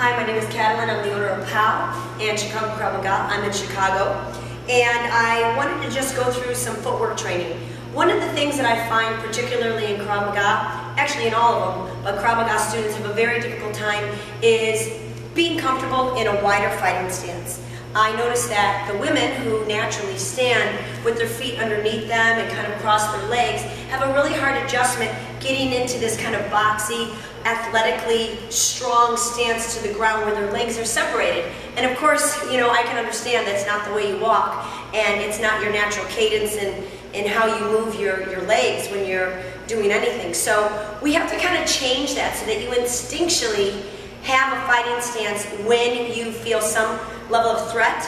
Hi, my name is Katalin. I'm the owner of POW and Chicago Krav Maga. I'm in Chicago. And I wanted to just go through some footwork training. One of the things that I find, particularly in Krav Maga, actually in all of them, but Krav Maga students have a very difficult time, is being comfortable in a wider fighting stance. I notice that the women who naturally stand with their feet underneath them and kind of cross their legs have a really hard adjustment getting into this kind of boxy, athletically strong stance to the ground where their legs are separated. And of course, you know, I can understand that's not the way you walk, and it's not your natural cadence in how you move your legs when you're doing anything. So we have to kind of change that so that you instinctually have a fighting stance when you feel some level of threat,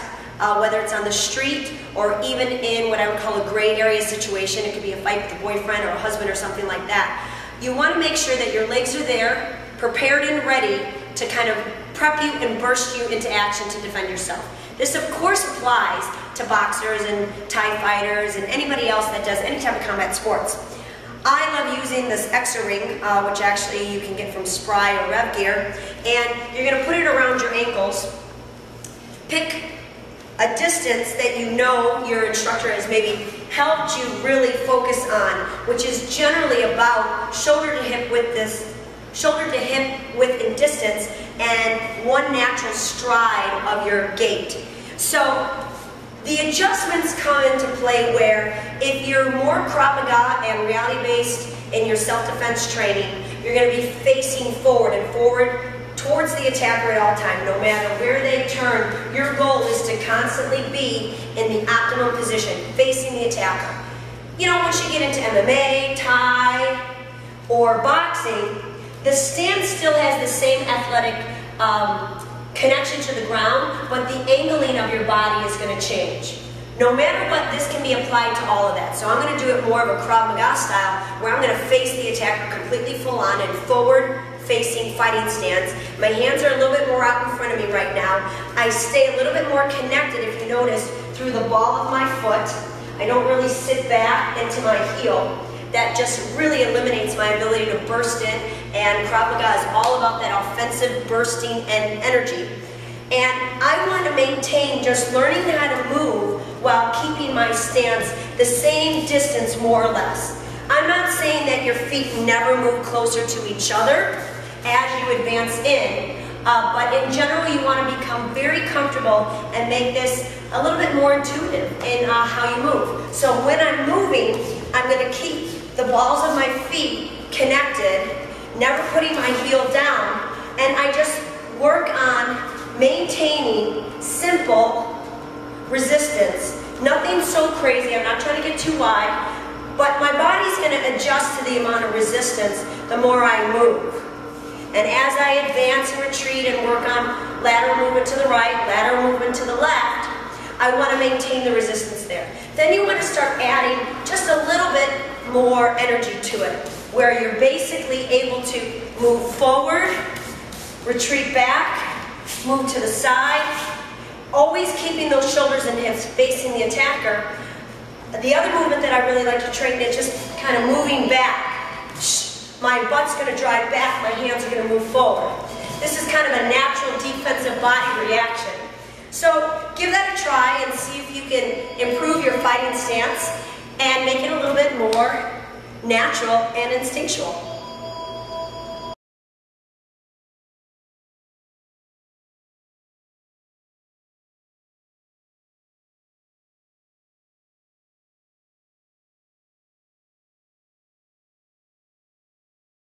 whether it's on the street or even in what I would call a gray area situation. It could be a fight with a boyfriend or a husband or something like that. You want to make sure that your legs are there, prepared and ready to kind of prep you and burst you into action to defend yourself. This of course applies to boxers and Thai fighters and anybody else that does any type of combat sports. I love using this xering, which actually you can get from Spry or Rev Gear, and you're going to put it around your ankles. Pick a distance that you know your instructor has maybe helped you really focus on, which is generally about shoulder to hip width in distance and one natural stride of your gait. So the adjustments come into play where if you're more Krav Maga and reality-based in your self-defense training, you're going to be facing forward and forward towards the attacker at all time. No matter where they turn, your goal is to constantly be in the optimum position, facing the attacker. You know, once you get into MMA, Thai, or boxing, the stance still has the same athletic connection to the ground, but the angling of your body is going to change. No matter what, this can be applied to all of that. So I'm going to do it more of a Krav Maga style, where I'm going to face the attacker completely full on and forward facing fighting stance. My hands are a little bit more out in front of me right now. I stay a little bit more connected, if you notice, through the ball of my foot. I don't really sit back into my heel. That just really eliminates my ability to burst in, and Krav Maga is all about that offensive bursting and energy. And I want to maintain just learning how to move while keeping my stance the same distance more or less. I'm not saying that your feet never move closer to each other as you advance in, but in general you want to become very comfortable and make this a little bit more intuitive in how you move. So when I'm moving, I'm going to keep the balls of my feet connected, never putting my heel down, and I just work on maintaining simple resistance. Nothing so crazy. I'm not trying to get too wide, but my body's going to adjust to the amount of resistance the more I move. And as I advance and retreat and work on lateral movement to the right, lateral movement to the left, I want to maintain the resistance there. Then you want to start adding just a little bit more energy to it, where you're basically able to move forward, retreat back, move to the side, always keeping those shoulders and hips facing the attacker. The other movement that I really like to train is just kind of moving back. My butt's going to drive back, my hands are going to move forward. This is kind of a natural defensive body reaction. So give that a try and see if you can improve your fighting stance and make it a little bit more natural and instinctual.